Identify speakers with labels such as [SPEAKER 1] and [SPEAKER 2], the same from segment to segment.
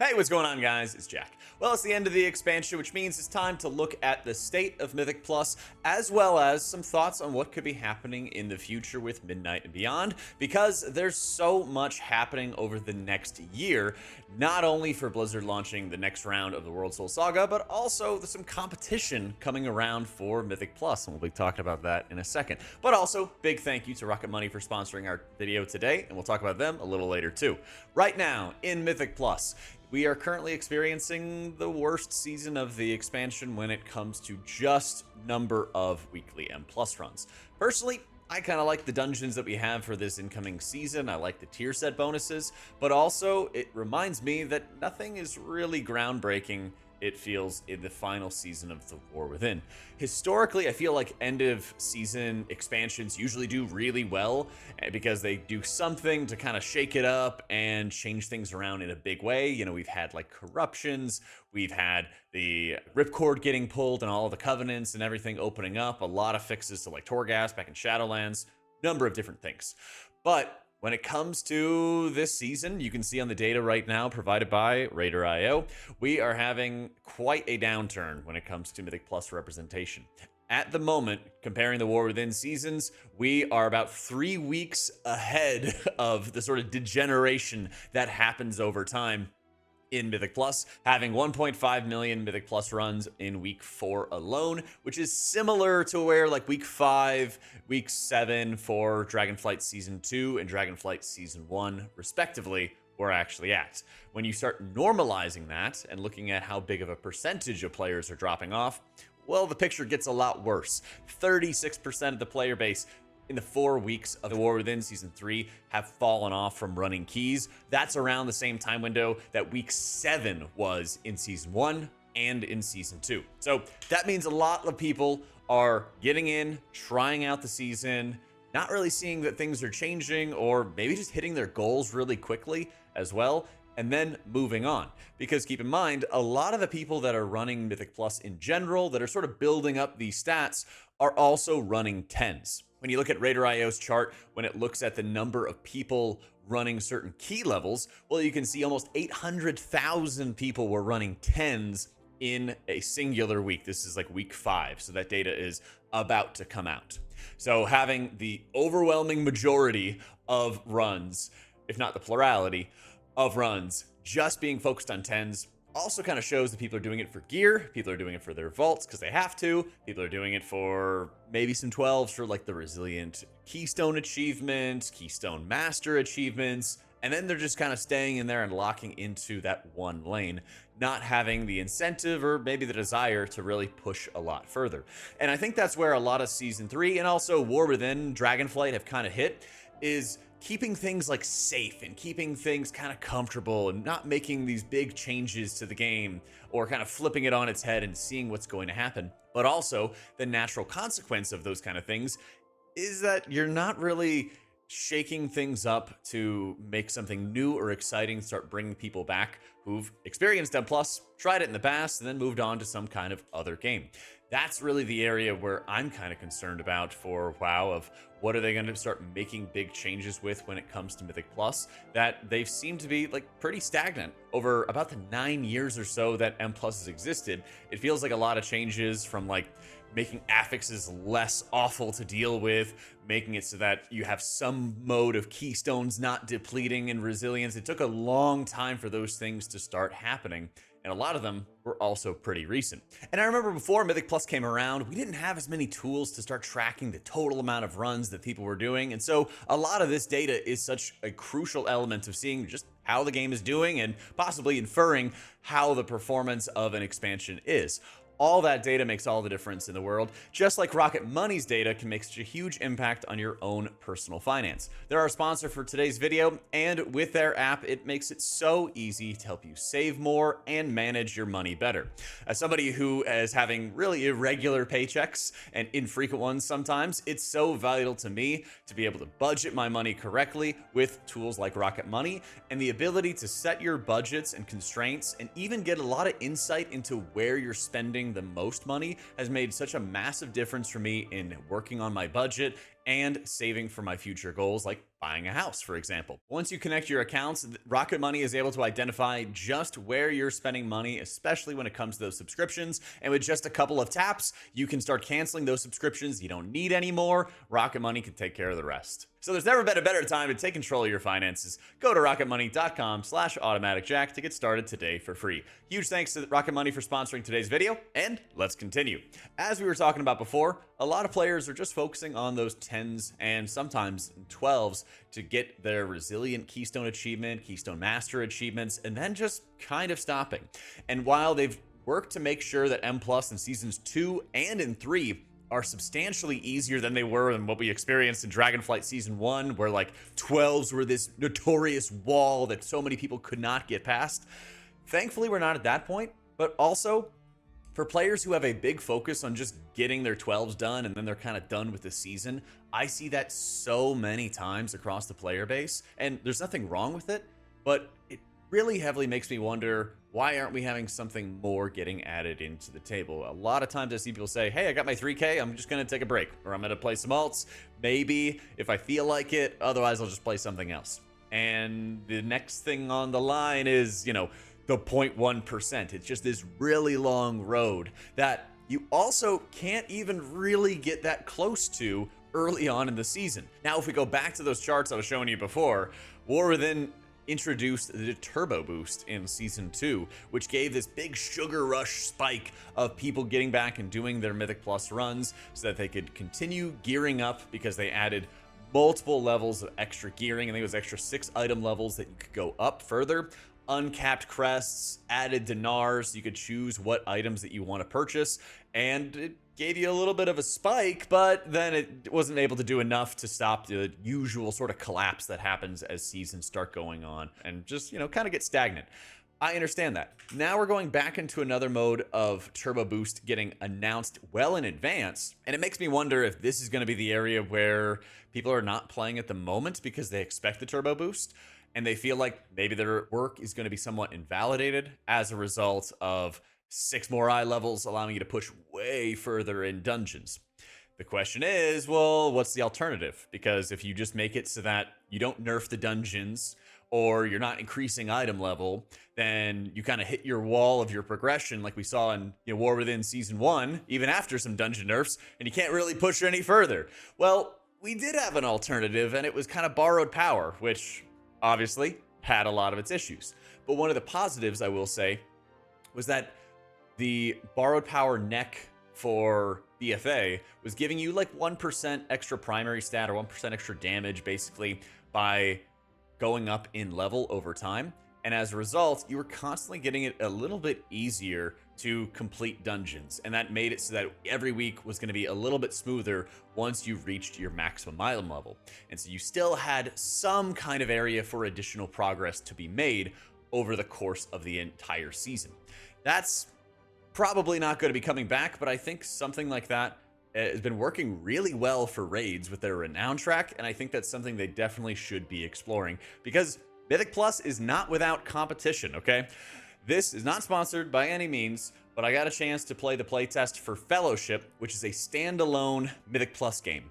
[SPEAKER 1] Hey, what's going on, guys? It's Jack. Well, it's the end of the expansion, which means it's time to look at the state of Mythic Plus, as well as some thoughts on what could be happening in the future with Midnight and beyond, because there's so much happening over the next year, not only for Blizzard launching the next round of the World Soul Saga, but also there's some competition coming around for Mythic Plus, and we'll be talking about that in a second. But also, big thank you to Rocket Money for sponsoring our video today, and we'll talk about them a little later too. Right now, in Mythic Plus, we are currently experiencing the worst season of the expansion when it comes to just number of weekly M+ runs. Personally, I kind of like the dungeons that we have for this incoming season. I like the tier set bonuses, but also it reminds me that nothing is really groundbreaking, it feels, in the final season of The War Within. Historically, I feel like end of season expansions usually do really well because they do something to kind of shake it up and change things around in a big way. You know, we've had like corruptions, we've had the ripcord getting pulled and all of the covenants and everything opening up, a lot of fixes to like Torghast back in Shadowlands, number of different things. But when it comes to this season, you can see on the data right now provided by Raider.io, we are having quite a downturn when it comes to Mythic Plus representation. At the moment, comparing the War Within seasons, we are about 3 weeks ahead of the sort of degeneration that happens over time in Mythic Plus, having 1.5 million Mythic Plus runs in week 4 alone, which is similar to where like week 5, week 7 for Dragonflight Season 2 and Dragonflight Season 1, respectively, we're actually at. When you start normalizing that and looking at how big of a percentage of players are dropping off, well, the picture gets a lot worse. 36% of the player base in the 4 weeks of the War Within Season 3 have fallen off from running keys. That's around the same time window that week 7 was in Season 1 and in Season 2. So that means a lot of people are getting in, trying out the season, not really seeing that things are changing, or maybe just hitting their goals really quickly as well, and then moving on. Because keep in mind, a lot of the people that are running Mythic Plus in general, that are sort of building up these stats, are also running 10s. When you look at Raider.io's chart, when it looks at the number of people running certain key levels, well, you can see almost 800,000 people were running 10s in a singular week. This is like week 5, so that data is about to come out. So having the overwhelming majority of runs, if not the plurality of runs, just being focused on 10s, also kind of shows that people are doing it for gear, people are doing it for their vaults because they have to, people are doing it for maybe some 12s for like the Resilient Keystone achievement, Keystone Master achievements, and then they're just kind of staying in there and locking into that one lane, not having the incentive or maybe the desire to really push a lot further. And I think that's where a lot of Season 3 and also War Within Dragonflight have kind of hit, is keeping things like safe and keeping things kind of comfortable and not making these big changes to the game or kind of flipping it on its head and seeing what's going to happen. But also the natural consequence of those kind of things is that you're not really shaking things up to make something new or exciting, start bringing people back who've experienced M+, tried it in the past, and then moved on to some kind of other game. That's really the area where I'm kind of concerned about for WoW, of what are they going to start making big changes with when it comes to Mythic Plus, that they've seemed to be like pretty stagnant over about the 9 years or so that M+ has existed. It feels like a lot of changes, from like making affixes less awful to deal with, making it so that you have some mode of keystones not depleting in resilience. It took a long time for those things to start happening, and a lot of them were also pretty recent. And I remember before Mythic Plus came around, we didn't have as many tools to start tracking the total amount of runs that people were doing, and so a lot of this data is such a crucial element of seeing just how the game is doing and possibly inferring how the performance of an expansion is. All that data makes all the difference in the world, just like Rocket Money's data can make such a huge impact on your own personal finance. They're our sponsor for today's video, and with their app, it makes it so easy to help you save more and manage your money better. As somebody who is having really irregular paychecks and infrequent ones sometimes, it's so valuable to me to be able to budget my money correctly with tools like Rocket Money, and the ability to set your budgets and constraints and even get a lot of insight into where you're spending the most money has made such a massive difference for me in working on my budget and saving for my future goals like buying a house, for example. Once you connect your accounts, Rocket Money is able to identify just where you're spending money, especially when it comes to those subscriptions. And with just a couple of taps, you can start canceling those subscriptions you don't need anymore. Rocket Money can take care of the rest. So there's never been a better time to take control of your finances. Go to rocketmoney.com/AutomaticJak to get started today for free. Huge thanks to Rocket Money for sponsoring today's video, and let's continue. As we were talking about before, a lot of players are just focusing on those 10s and sometimes 12s to get their Resilient Keystone achievement, Keystone Master achievements, and then just kind of stopping. And while they've worked to make sure that M+ in Seasons 2 and in 3 are substantially easier than they were in what we experienced in Dragonflight Season 1, where like 12s were this notorious wall that so many people could not get past. Thankfully, we're not at that point, but also for players who have a big focus on just getting their 12s done and then they're kind of done with the season, I see that so many times across the player base, and there's nothing wrong with it, but it really heavily makes me wonder, why aren't we having something more getting added into the table? A lot of times I see people say, hey, I got my 3K, I'm just going to take a break, or I'm going to play some alts, maybe if I feel like it, otherwise I'll just play something else. And the next thing on the line is, you know, the 0.1%. It's just this really long road that you also can't even really get that close to early on in the season. Now, if we go back to those charts I was showing you before, War Within introduced the turbo boost in Season 2, which gave this big sugar rush spike of people getting back and doing their Mythic Plus runs so that they could continue gearing up, because they added multiple levels of extra gearing. I think it was extra 6 item levels that you could go up further. Uncapped crests, added dinars, you could choose what items that you want to purchase, and it gave you a little bit of a spike, but then it wasn't able to do enough to stop the usual sort of collapse that happens as seasons start going on and just, you know, kind of get stagnant. I understand that. Now we're going back into another mode of turbo boost getting announced well in advance, and it makes me wonder if this is going to be the area where people are not playing at the moment because they expect the turbo boost, and they feel like maybe their work is going to be somewhat invalidated as a result of 6 more eye levels allowing you to push way further in dungeons. The question is, well, what's the alternative? Because if you just make it so that you don't nerf the dungeons, or you're not increasing item level, then you kind of hit your wall of your progression like we saw in, you know, War Within Season 1, even after some dungeon nerfs, and you can't really push any further. Well, we did have an alternative, and it was kind of borrowed power, which obviously had a lot of its issues. But one of the positives, I will say, was that the borrowed power neck for BFA was giving you like 1% extra primary stat, or 1% extra damage, basically, by going up in level over time. And as a result, you were constantly getting it a little bit easier to complete dungeons. And that made it so that every week was going to be a little bit smoother once you reached your maximum item level. And so you still had some kind of area for additional progress to be made over the course of the entire season. That's probably not going to be coming back, but I think something like that has been working really well for raids with their renown track, and I think that's something they definitely should be exploring, because Mythic Plus is not without competition, okay? This is not sponsored by any means, but I got a chance to play the playtest for Fellowship, which is a standalone Mythic Plus game.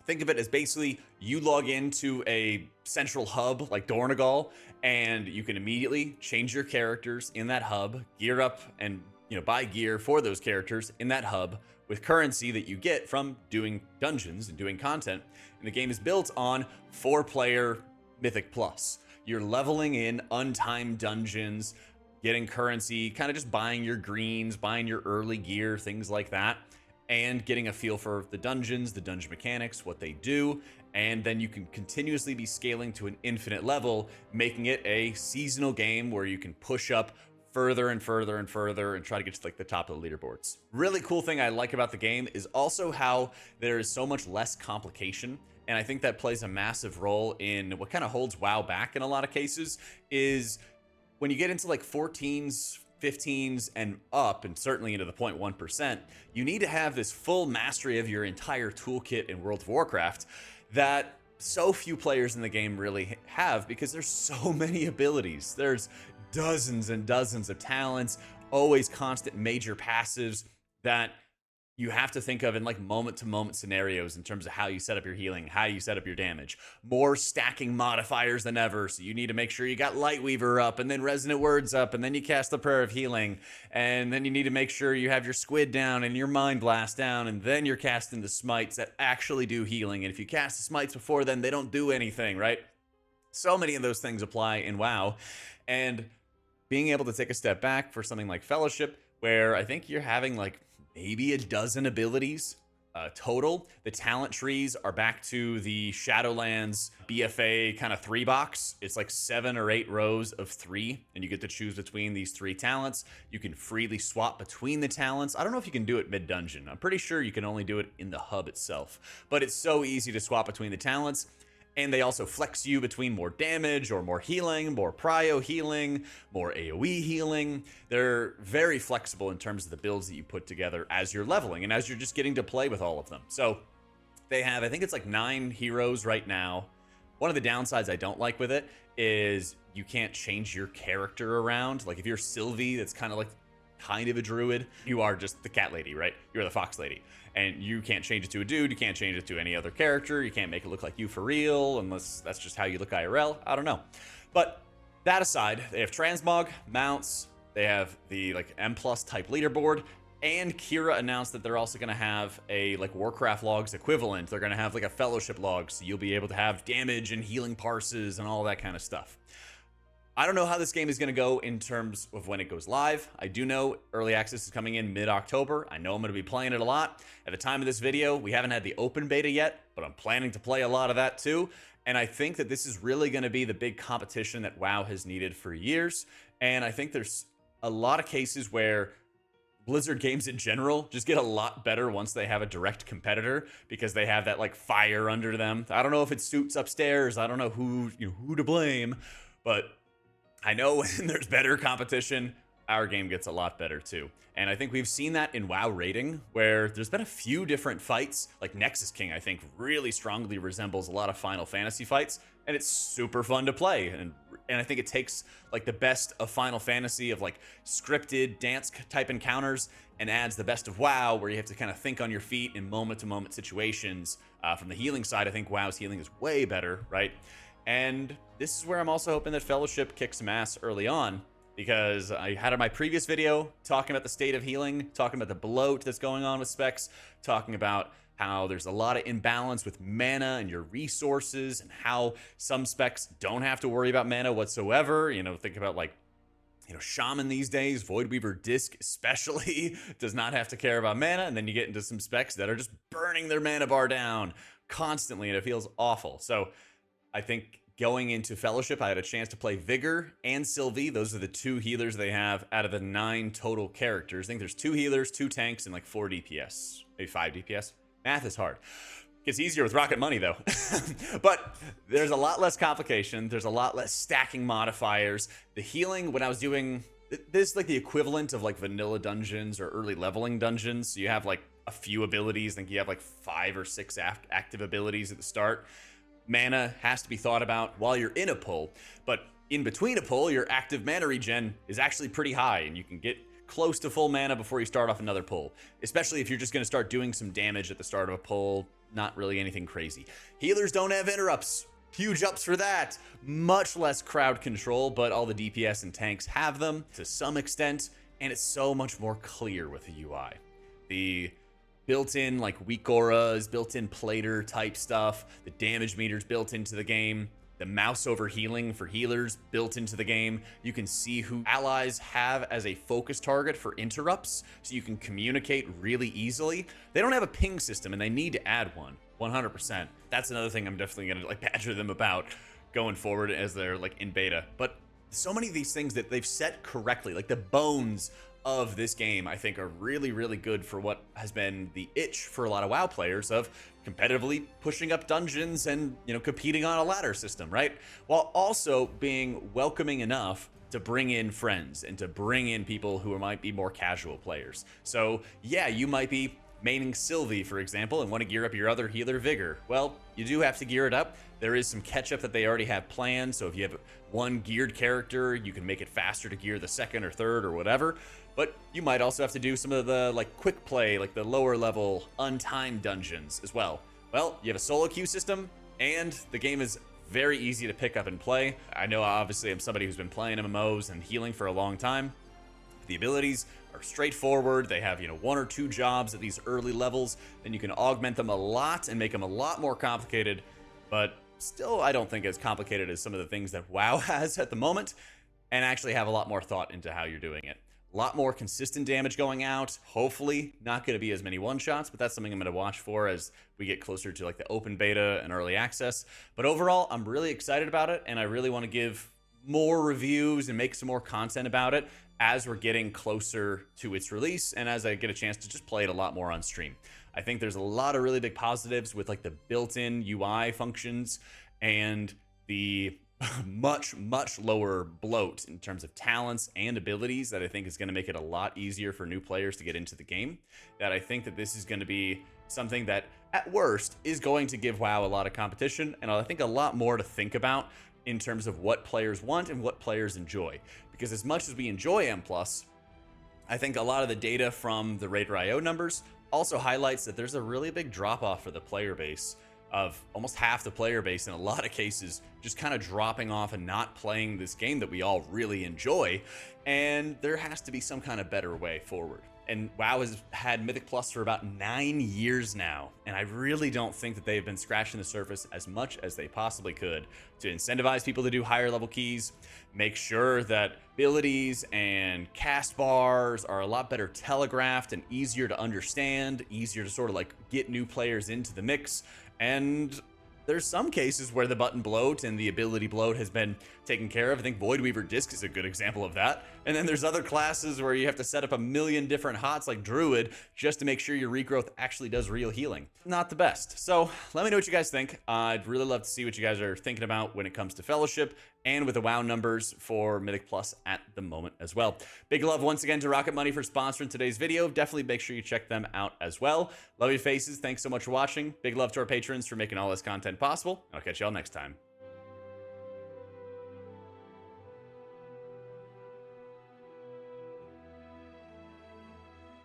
[SPEAKER 1] Think of it as basically you log into a central hub like Dornegal, and you can immediately change your characters in that hub, gear up, and buy gear for those characters in that hub with currency that you get from doing dungeons and doing content. And the game is built on 4-player Mythic Plus. You're leveling in untimed dungeons, getting currency, kind of just buying your greens, buying your early gear, things like that, and getting a feel for the dungeons, the dungeon mechanics, what they do, and then you can continuously be scaling to an infinite level, making it a seasonal game where you can push up further and further and further and try to get to like the top of the leaderboards. Really cool thing I like about the game is also how there is so much less complication, and I think that plays a massive role in what kind of holds WoW back in a lot of cases, is when you get into like 14s, 15s and up, and certainly into the 0.1%, you need to have this full mastery of your entire toolkit in World of Warcraft that so few players in the game really have, because there's so many abilities. There's dozens and dozens of talents, always constant major passives that you have to think of in like moment to moment scenarios in terms of how you set up your healing, how you set up your damage. More stacking modifiers than ever. So you need to make sure you got Lightweaver up and then Resonant Words up and then you cast the Prayer of Healing. And then you need to make sure you have your Squid down and your Mind Blast down. And then you're casting the smites that actually do healing. And if you cast the smites before then, they don't do anything, right? So many of those things apply in WoW. And being able to take a step back for something like Fellowship, where I think you're having like maybe a dozen abilities total. The talent trees are back to the Shadowlands BFA kind of 3-box. It's like 7 or 8 rows of 3, and you get to choose between these 3 talents. You can freely swap between the talents. I don't know if you can do it mid-dungeon. I'm pretty sure you can only do it in the hub itself, but it's so easy to swap between the talents. And they also flex you between more damage or more healing, more prio healing, more AoE healing. They're very flexible in terms of the builds that you put together as you're leveling and as you're just getting to play with all of them. So they have, I think it's like 9 heroes right now. One of the downsides I don't like with it is you can't change your character around. Like if you're Sylvie, that's kind of a druid, you are just the cat lady, right? You're the fox lady. And you can't change it to a dude, you can't change it to any other character, you can't make it look like you for real, unless that's just how you look IRL, I don't know. But that aside, they have transmog, mounts, they have the like M+ type leaderboard, and Kira announced that they're also gonna have a like Warcraft logs equivalent. They're gonna have like a fellowship log, so you'll be able to have damage and healing parses and all that kind of stuff. I don't know how this game is going to go in terms of when it goes live. I do know early access is coming in mid-October. I know I'm going to be playing it a lot. At the time of this video, we haven't had the open beta yet, but I'm planning to play a lot of that too. And I think that this is really going to be the big competition that WoW has needed for years. And I think there's a lot of cases where Blizzard games in general just get a lot better once they have a direct competitor, because they have that like fire under them. I don't know if it's suits upstairs. I don't know who to blame, but I know when there's better competition, our game gets a lot better too. And I think we've seen that in WoW rating, where there's been a few different fights. Like Nexus King, I think, really strongly resembles a lot of Final Fantasy fights, and it's super fun to play. And I think it takes like the best of Final Fantasy of like scripted dance type encounters and adds the best of WoW, where you have to kind of think on your feet in moment-to-moment situations. From the healing side, I think WoW's healing is way better, right? And this is where I'm also hoping that Fellowship kicks some ass early on, because I had in my previous video talking about the state of healing, talking about the bloat that's going on with specs, talking about how there's a lot of imbalance with mana and your resources, and how some specs don't have to worry about mana whatsoever. Think about like, Shaman these days, Voidweaver Disc especially, does not have to care about mana, and then you get into some specs that are just burning their mana bar down constantly, and it feels awful. So I think going into Fellowship, I had a chance to play Vigor and Sylvie. Those are the 2 healers they have out of the 9 total characters. I think there's 2 healers, 2 tanks, and like 4 DPS. Maybe 5 DPS. Math is hard. Gets easier with Rocket Money, though. But there's a lot less complication. There's a lot less stacking modifiers. The healing, when I was doing... This is like the equivalent of like vanilla dungeons or early leveling dungeons. So you have like a few abilities. I think you have like 5 or 6 active abilities at the start. Mana has to be thought about while you're in a pull, but in between a pull, your active mana regen is actually pretty high, and you can get close to full mana before you start off another pull, especially if you're just going to start doing some damage at the start of a pull. Not really anything crazy. Healers don't have interrupts. Huge ups for that. Much less crowd control, but all the DPS and tanks have them to some extent, and it's so much more clear with the UI. The built-in like weak auras, built-in plater type stuff, the damage meters built into the game, the mouse over healing for healers built into the game. You can see who allies have as a focus target for interrupts, so you can communicate really easily. They don't have a ping system, and they need to add one, 100%. That's another thing I'm definitely gonna like badger them about going forward as they're like in beta. But so many of these things that they've set correctly, like the bones of this game, I think are really, really good for what has been the itch for a lot of WoW players of competitively pushing up dungeons and, competing on a ladder system, right? While also being welcoming enough to bring in friends and to bring in people who might be more casual players. So yeah, you might be maining Sylvie, for example, and want to gear up your other healer Vigor. Well, you do have to gear it up, There is some catch-up that they already have planned, so if you have one geared character, you can make it faster to gear the second or third or whatever. But you might also have to do some of the like quick play, like the lower level untimed dungeons as well. Well, you have a solo queue system, and the game is very easy to pick up and play. I know obviously I'm somebody who's been playing MMOs and healing for a long time. The abilities are straightforward. They have, one or two jobs at these early levels. Then you can augment them a lot and make them a lot more complicated, but still I don't think as complicated as some of the things that WoW has at the moment, and actually have a lot more thought into how you're doing it. A lot more consistent damage going out. Hopefully not going to be as many one-shots, but that's something I'm going to watch for as we get closer to like the open beta and early access. But overall, I'm really excited about it, and I really want to give more reviews and make some more content about it as we're getting closer to its release and as I get a chance to just play it a lot more on stream. I think there's a lot of really big positives with like the built-in UI functions and the much lower bloat in terms of talents and abilities that I think is going to make it a lot easier for new players to get into the game. That I think that this is going to be something that at worst is going to give WoW a lot of competition, and I think a lot more to think about in terms of what players want and what players enjoy. Because as much as we enjoy M+, I think a lot of the data from the Raider.io numbers also highlights that there's a really big drop-off for the player base, of almost half the player base in a lot of cases just kind of dropping off and not playing this game that we all really enjoy, and there has to be some kind of better way forward. And WoW has had Mythic Plus for about 9 years now, and I really don't think that they've been scratching the surface as much as they possibly could to incentivize people to do higher level keys, make sure that abilities and cast bars are a lot better telegraphed and easier to understand, easier to sort of like get new players into the mix. And there's some cases where the button bloat and the ability bloat has been taken care of. I think Voidweaver Disc is a good example of that. And then there's other classes where you have to set up a million different HOTS like Druid just to make sure your regrowth actually does real healing. Not the best. So let me know what you guys think. I'd really love to see what you guys are thinking about when it comes to Fellowship and with the WoW numbers for Mythic Plus at the moment as well. Big love once again to Rocket Money for sponsoring today's video. Definitely make sure you check them out as well. Love your faces. Thanks so much for watching. Big love to our patrons for making all this content possible. I'll catch y'all next time.